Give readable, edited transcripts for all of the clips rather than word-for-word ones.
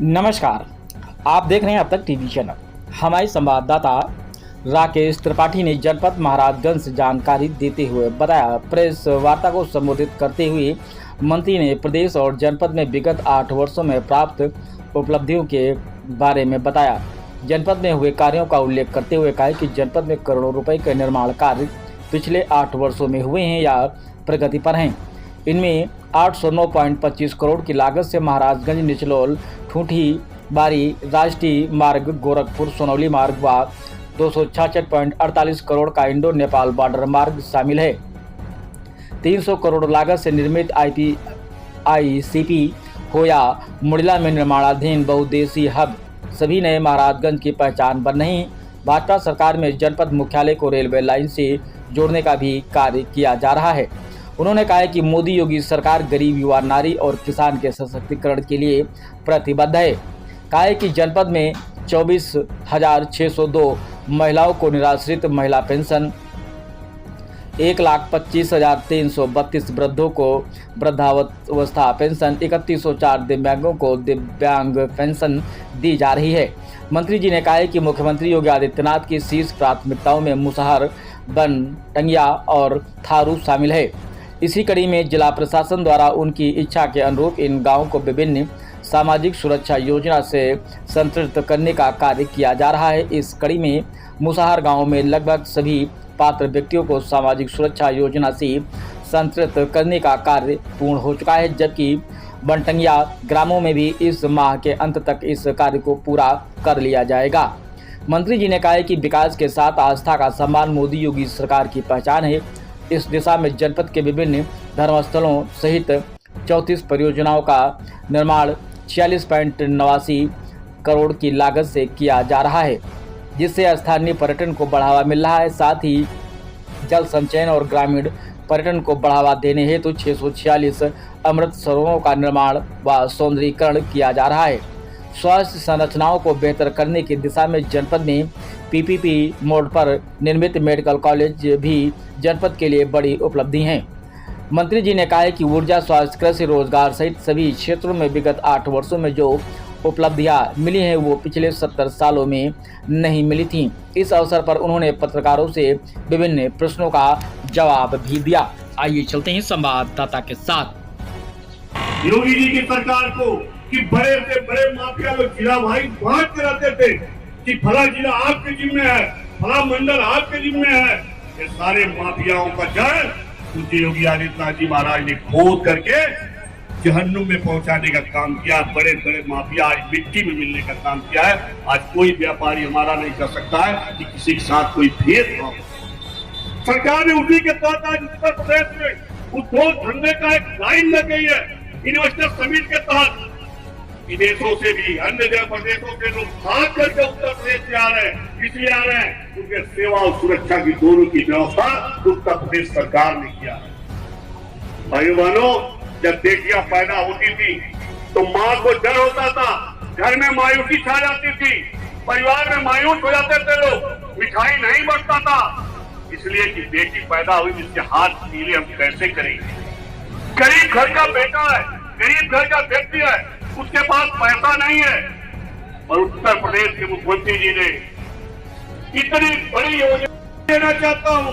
नमस्कार, आप देख रहे हैं अब तक टीवी चैनल। हमारे संवाददाता राकेश त्रिपाठी ने जनपद महाराजगंज से जानकारी देते हुए बताया। प्रेस वार्ता को संबोधित करते हुए मंत्री ने प्रदेश और जनपद में विगत 8 वर्षों में प्राप्त उपलब्धियों के बारे में बताया। जनपद में हुए कार्यों का उल्लेख करते हुए कहा कि जनपद में करोड़ों रुपए के निर्माण कार्य पिछले 8 वर्षों में हुए हैं या प्रगति पर हैं। इनमें 809.25 करोड़ की लागत से महाराजगंज निचलोल ठूठी बारी राष्ट्रीय मार्ग गोरखपुर सोनौली मार्ग व 266.48 करोड़ का इंडो नेपाल बॉर्डर मार्ग शामिल है। 300 करोड़ लागत से निर्मित ICP हो या मुड़िला में निर्माणाधीन बहुउद्देशीय हब, सभी नए महाराजगंज की पहचान बन रही। भाजपा सरकार में जनपद मुख्यालय को रेलवे लाइन से जोड़ने का भी कार्य किया जा रहा है। उन्होंने कहा कि मोदी योगी सरकार गरीब, युवा, नारी और किसान के सशक्तिकरण के लिए प्रतिबद्ध है। कहा कि जनपद में 24,602 महिलाओं को निराश्रित महिला पेंशन, 1,25,332 वृद्धों को वृद्धावस्था पेंशन, 3104 दिव्यांगों को दिव्यांग पेंशन दी जा रही है। मंत्री जी ने कहा कि मुख्यमंत्री योगी आदित्यनाथ की शीर्ष प्राथमिकताओं में मुसहर, बनटंगिया और थारू शामिल है। इसी कड़ी में जिला प्रशासन द्वारा उनकी इच्छा के अनुरूप इन गांवों को विभिन्न सामाजिक सुरक्षा योजना से संतृप्त करने का कार्य किया जा रहा है। इस कड़ी में मुसहर गांव में लगभग सभी पात्र व्यक्तियों को सामाजिक सुरक्षा योजना से संतृप्त करने का कार्य पूर्ण हो चुका है, जबकि बनटंगिया ग्रामों में भी इस माह के अंत तक इस कार्य को पूरा कर लिया जाएगा। मंत्री जी ने कहा कि विकास के साथ आस्था का सम्मान मोदी योगी सरकार की पहचान है। इस दिशा में जनपद के विभिन्न धर्मस्थलों सहित 34 परियोजनाओं का निर्माण 46.89 करोड़ की लागत से किया जा रहा है, जिससे स्थानीय पर्यटन को बढ़ावा मिल रहा है। साथ ही जल संचयन और ग्रामीण पर्यटन को बढ़ावा देने हेतु 646 अमृत सरोवरों का निर्माण व सौंदर्यीकरण किया जा रहा है। स्वास्थ्य संरचनाओं को बेहतर करने की दिशा में जनपद में PPP मोड पर निर्मित मेडिकल कॉलेज भी जनपद के लिए बड़ी उपलब्धि हैं। मंत्री जी ने कहा कि ऊर्जा, स्वास्थ्य, कृषि, रोजगार सहित सभी क्षेत्रों में विगत 8 वर्षों में जो उपलब्धियां मिली हैं वो पिछले 70 सालों में नहीं मिली थीं। इस अवसर पर उन्होंने पत्रकारों से विभिन्न प्रश्नों का जवाब भी दिया। आइए चलते हैं संवाददाता के साथ। योगी जी की सरकार को कि बड़े से बड़े माफिया लोग जिला भाई बांट कराते थे कि फला जिला आपके जिम्मे है, फला मंडल आपके जिम्मे है। ये सारे माफियाओं का जड़ पूज्य योगी आदित्यनाथ जी महाराज ने खोद करके जहन्नुम में पहुंचाने का काम किया। बड़े बड़े माफिया आज मिट्टी में मिलने का काम किया है। आज कोई व्यापारी हमारा नहीं कर सकता है कि किसी के साथ कोई भेदभाव। सरकार ने उसी के तहत आज उत्तर प्रदेश में उद्योग धंधे का एक लाइन लग गई है। इन्वेस्टर समिट के तहत विदेशों से भी, अन्य प्रदेशों से लोग भाग करके उत्तर प्रदेश में आ रहे हैं। इसलिए आ रहे हैं क्योंकि सेवा और सुरक्षा की दोनों की व्यवस्था उत्तर प्रदेश सरकार ने किया है। भाइयों बहनों, जब बेटियां पैदा होती थी तो माँ को डर होता था, घर में मायूसी छा जाती थी, परिवार में मायूस हो जाते थे लोग, मिठाई नहीं बंटता था, इसलिए कि बेटी पैदा हुई जिसके हाथ पीले हम कैसे करेंगे। गरीब घर का बेटा है, गरीब घर का व्यक्ति है, उसके पास पैसा नहीं है, और उत्तर प्रदेश के मुख्यमंत्री जी ने इतनी बड़ी योजना देना चाहता हूं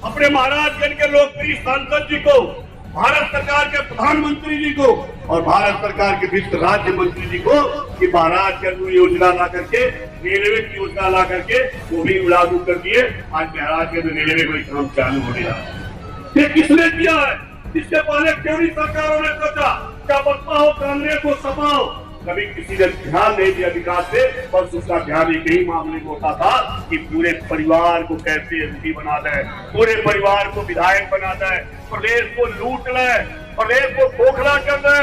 अपने महाराजगंज के लोकप्रिय सांसद जी को, भारत सरकार के प्रधानमंत्री जी को और भारत सरकार के वित्त राज्य मंत्री जी को कि महाराजगंज में योजना ला करके, रेलवे की योजना ला करके वो भी लागू कर दिए। आज महाराजगंज में रेलवे का काम चालू हो गया। ये किसने किया है? इससे पहले क्यों नहीं सरकारों ने सोचा? क्या बसपा हो, कांग्रेस हो, सपा हो, कभी किसी ने ध्यान नहीं दिया विकास से। बस उसका ध्यान एक ही मामले में होता था कि पूरे परिवार को कैसे MP बना दे, पूरे परिवार को विधायक बना दे, प्रदेश को लूट ले, प्रदेश को खोखला कर दे।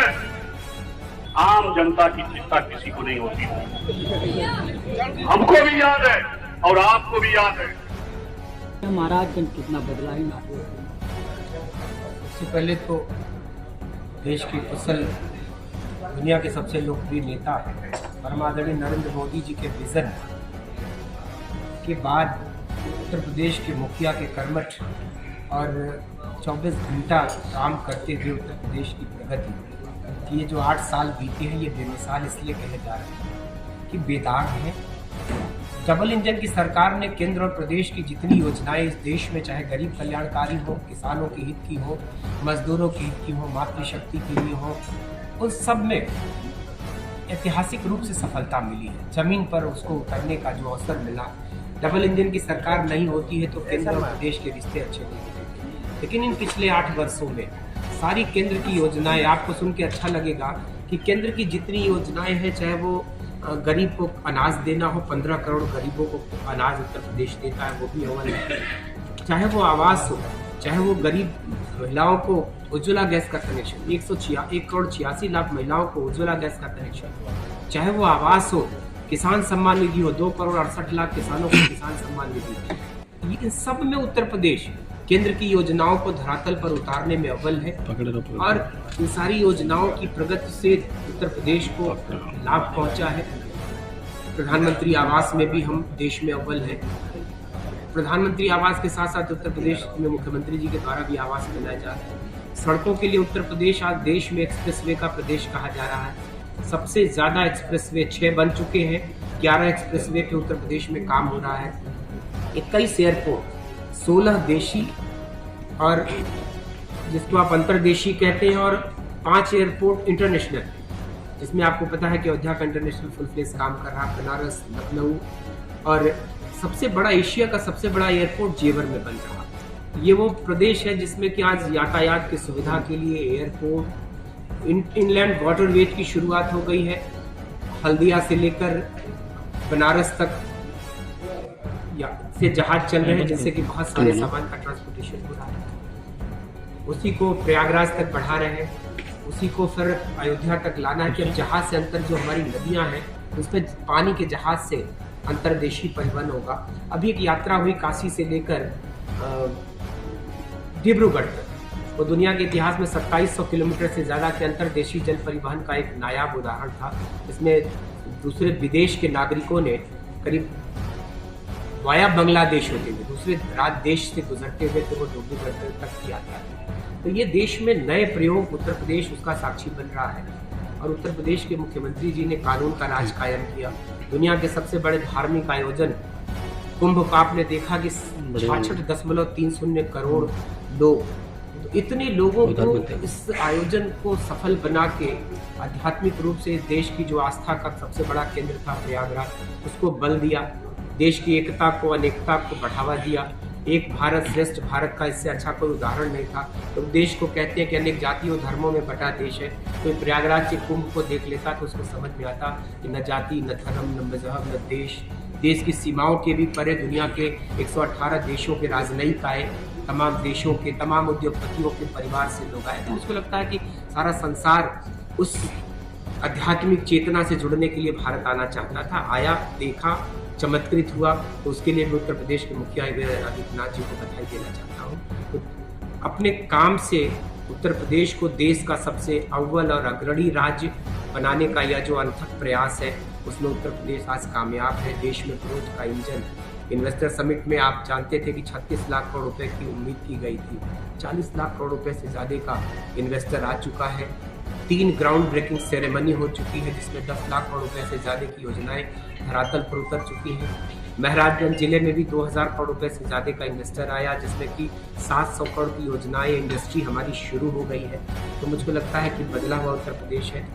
आम जनता की चिंता किसी को नहीं होती। हमको भी याद है और आपको भी याद है। महाराजगंज कितना बदला है ना? सबसे पहले तो देश के कुशल, दुनिया के सबसे लोकप्रिय नेता परमादरणीय नरेंद्र मोदी जी के विजन के बाद उत्तर प्रदेश के मुखिया के कर्मठ और 24 घंटा काम करते हुए उत्तर प्रदेश की प्रगति कि ये जो 8 साल बीते हैं ये बेमिसाल इसलिए कहे जा रहे हैं कि बेदाग है। डबल इंजन की सरकार ने केंद्र और प्रदेश की जितनी योजनाएं इस देश में, चाहे गरीब कल्याणकारी हो, किसानों के हित की हो, मजदूरों के हित की हो, मातृशक्ति के लिए हो, उन सब में ऐतिहासिक रूप से सफलता मिली है। जमीन पर उसको उतरने का जो अवसर मिला, डबल इंजन की सरकार नहीं होती है तो केंद्र और प्रदेश के रिश्ते अच्छे नहीं होते। लेकिन इन पिछले 8 वर्षों में सारी केंद्र की योजनाएं, आपको सुन के अच्छा लगेगा कि केंद्र की जितनी योजनाएं हैं, चाहे वो गरीब को अनाज देना हो, 15 करोड़ गरीबों को अनाज उत्तर प्रदेश देता है, वो भी अव्वल है। चाहे वो आवास हो, चाहे वो गरीब महिलाओं को उज्ज्वला गैस का कनेक्शन, 1 करोड़ 86 लाख महिलाओं को उज्ज्वला गैस का कनेक्शन, चाहे वो आवास हो, किसान सम्मान निधि हो, 2 करोड़ 68 लाख किसानों को किसान सम्मान निधि। इन सब में उत्तर प्रदेश केंद्र की योजनाओं को धरातल पर उतारने में अव्वल है और इन सारी योजनाओं की प्रगति से उत्तर प्रदेश को लाभ पहुंचा है। प्रधानमंत्री आवास में भी हम देश में अव्वल है। प्रधानमंत्री आवास के साथ साथ उत्तर प्रदेश में मुख्यमंत्री जी के द्वारा भी आवास बनाए जा रहे हैं। सड़कों के लिए उत्तर प्रदेश आज देश में एक्सप्रेसवे का प्रदेश कहा जा रहा है। सबसे ज्यादा एक्सप्रेसवे 6 बन चुके हैं, 11 एक्सप्रेसवे पे उत्तर प्रदेश में काम हो रहा है। 21 एयरपोर्ट, 16 देशी और जिसको आप अंतर्देशीय कहते हैं, और 5 एयरपोर्ट इंटरनेशनल, जिसमें आपको पता है कि अयोध्या का इंटरनेशनल फुल फ्लेज काम कर रहा है, बनारस, लखनऊ, और सबसे बड़ा एशिया का सबसे बड़ा एयरपोर्ट जेवर में बन रहा है। ये वो प्रदेश है जिसमें कि आज यातायात की सुविधा के लिए एयरपोर्ट, इनलैंड वाटरवेज की शुरुआत हो गई है। हल्दिया से लेकर बनारस तक से जहाज चल रहे हैं, जिससे कि बहुत सारे सामान का ट्रांसपोर्टेशन हो रहा है। उसी को प्रयागराज तक बढ़ा रहे हैं, उसी को फिर अयोध्या तक लाना है कि अब जहाज से अंतर जो हमारी नदियां हैं उसमें पानी के जहाज से अंतर्देशीय परिवहन होगा। अभी एक यात्रा हुई काशी से लेकर डिब्रूगढ़ तक, वो दुनिया के इतिहास में 2700 किलोमीटर से ज़्यादा के अंतर्देशीय जल परिवहन का एक नायाब उदाहरण था। इसमें दूसरे विदेश के नागरिकों ने करीब वाया बांग्लादेश होते हुए दूसरे देश से गुजरते हुए तो वो डिब्रूगढ़ तक किया था। तो ये देश में नए प्रयोग, उत्तर प्रदेश उसका साक्षी बन रहा है। और उत्तर प्रदेश के मुख्यमंत्री जी ने कानून का राज कायम किया। दुनिया के सबसे बड़े धार्मिक आयोजन कुंभ का आपने देखा कि 66.30 करोड़ लोग, तो इतने लोगों को इस आयोजन को सफल बना के आध्यात्मिक रूप से इस देश की जो आस्था का सबसे बड़ा केंद्र था प्रयागराज, उसको बल दिया। देश की एकता को, अनेकता को बढ़ावा दिया। एक भारत श्रेष्ठ भारत का इससे अच्छा कोई उदाहरण नहीं था। तो देश को कहते हैं कि अनेक जातियों धर्मों में बटा देश है। तो प्रयागराज के कुंभ को देख लेता तो उसको समझ में आता कि न जाति, न धर्म, न मजहब, न देश की सीमाओं के भी परे दुनिया के 118 देशों के राजनयिक आए, तमाम देशों के तमाम उद्योगपतियों के परिवार से लोग आए। तो मुझको लगता है कि सारा संसार उस आध्यात्मिक चेतना से जुड़ने के लिए भारत आना चाहता था। आया, देखा, चमत्कृत हुआ। तो उसके लिए मैं उत्तर प्रदेश के मुखिया आदित्यनाथ जी को बधाई देना चाहता हूँ। तो अपने काम से उत्तर प्रदेश को देश का सबसे अव्वल और अग्रणी राज्य बनाने का यह जो अनथक प्रयास है, उसमें उत्तर प्रदेश आज कामयाब है। देश में ग्रोथ का इंजन। इन्वेस्टर समिट में आप जानते थे कि 36 लाख करोड़ रुपए की उम्मीद की गई थी, 40 लाख करोड़ रुपए से ज़्यादा का इन्वेस्टर आ चुका है। 3 ग्राउंड ब्रेकिंग सेरेमनी हो चुकी है, जिसमें 10 लाख करोड़ रुपए से ज़्यादा की योजनाएं धरातल पर उतर चुकी हैं। महराजगंज जिले में भी 2000 करोड़ रुपए से ज़्यादा का इन्वेस्टर आया, जिसमें कि 700 करोड़ की योजनाएं, इंडस्ट्री हमारी शुरू हो गई है। तो मुझको लगता है कि बदला हुआ उत्तर प्रदेश है।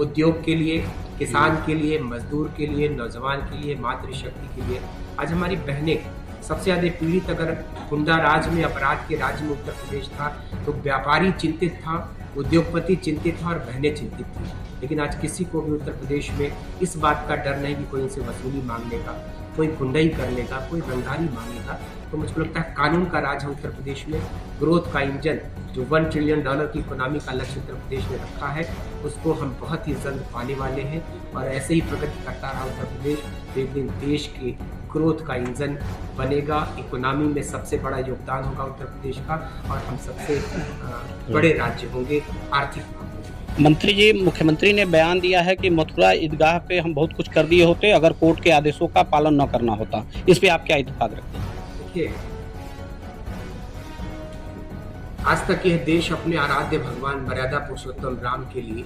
उद्योग के लिए, किसान के लिए, मजदूर के लिए, नौजवान के लिए, मातृशक्ति के लिए। आज हमारी बहनें सबसे ज़्यादा पीड़ित, अगर गुंडा राज में, अपराध के राज्य में उत्तर प्रदेश था तो व्यापारी चिंतित था, उद्योगपति चिंतित था और बहनें चिंतित थी। लेकिन आज किसी को भी उत्तर प्रदेश में इस बात का डर नहीं कि कोई इनसे वसूली मांग लेगा, कोई गुंडाई कर लेगा, कोई रंगदारी मांगेगा। तो मुझको लगता है कानून का राज है उत्तर प्रदेश में। ग्रोथ का इंजन जो $1 ट्रिलियन की इकोनॉमी का लक्ष्य उत्तर प्रदेश ने रखा है, उसको हम बहुत ही जल्द पाने वाले हैं। और ऐसे ही प्रगति करता रहा उत्तर प्रदेश, तो एक दिन देश के ग्रोथ का इंजन बनेगा। इकोनॉमी में सबसे बड़ा योगदान होगा उत्तर प्रदेश का और हम सबसे बड़े राज्य होंगे आर्थिक। मंत्री जी, मुख्यमंत्री ने बयान दिया है कि मथुरा ईदगाह पे हम बहुत कुछ कर दिए होते अगर कोर्ट के आदेशों का पालन न करना होता। इस पे आप क्या इत्तेफाक रखते हैं? देखिए, आज तक यह देश अपने आराध्य भगवान मर्यादा पुरुषोत्तम राम के लिए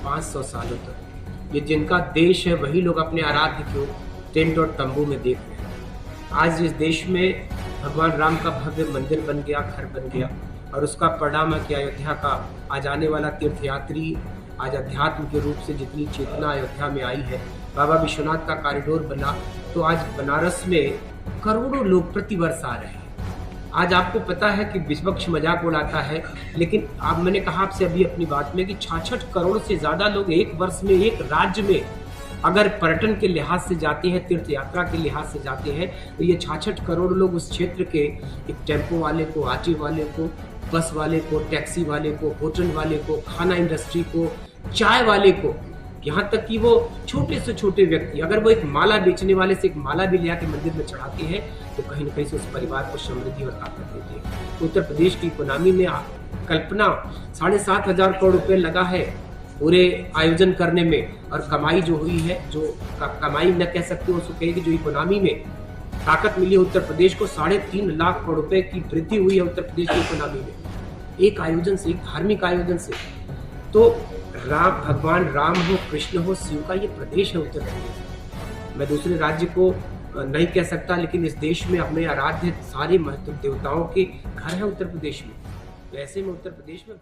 500 सालों तक, ये जिनका देश है वही लोग अपने आराध्य को टेंट और तंबू में देख रहे हैं। आज इस देश में भगवान राम का भव्य मंदिर बन गया, घर बन गया, और उसका परिणाम है कि अयोध्या का आज आने वाला तीर्थयात्री आज अध्यात्म के रूप से जितनी चेतना अयोध्या में आई है, बाबा विश्वनाथ का कॉरिडोर बना, तो आज बनारस में करोड़ों लोग प्रतिवर्ष आ रहे हैं। आज आपको पता है कि विपक्ष मजाक उड़ाता है, लेकिन आप मैंने कहा आपसे अभी अपनी बात में कि 66 करोड़ से ज्यादा लोग एक वर्ष में एक राज्य में अगर पर्यटन के लिहाज से जाते हैं, तीर्थ यात्रा के लिहाज से जाते हैं, तो ये 66 करोड़ लोग उस क्षेत्र के एक टेम्पो वाले को, ऑटो वाले को, बस वाले को, टैक्सी वाले को, होटल वाले को, खाना इंडस्ट्री को, चाय वाले को, यहाँ तक कि वो छोटे से छोटे व्यक्ति अगर वो एक माला बेचने वाले से एक माला भी ले आके मंदिर में चढ़ाते हैं तो कहीं ना कहीं से उस परिवार को समृद्धि और ताकत देते हैं। उत्तर प्रदेश की इकोनॉमी में कल्पना 7,500 करोड़ रुपए लगा है पूरे आयोजन करने में, और कमाई जो हुई है, जो कमाई न कह सकते हो, उसको कहेगी जो इकोनॉमी में ताकत मिली है उत्तर प्रदेश को, 3.5 लाख करोड़ रुपए की वृद्धि हुई है उत्तर प्रदेश की इकोनॉमी में, एक आयोजन से, एक धार्मिक आयोजन से। तो राम, भगवान राम हो, कृष्ण हो, शिव का ये प्रदेश है उत्तर प्रदेश। मैं दूसरे राज्य को नहीं कह सकता, लेकिन इस देश में अपने आराध्य सारे महत्व देवताओं के घर है उत्तर प्रदेश में। वैसे में उत्तर प्रदेश में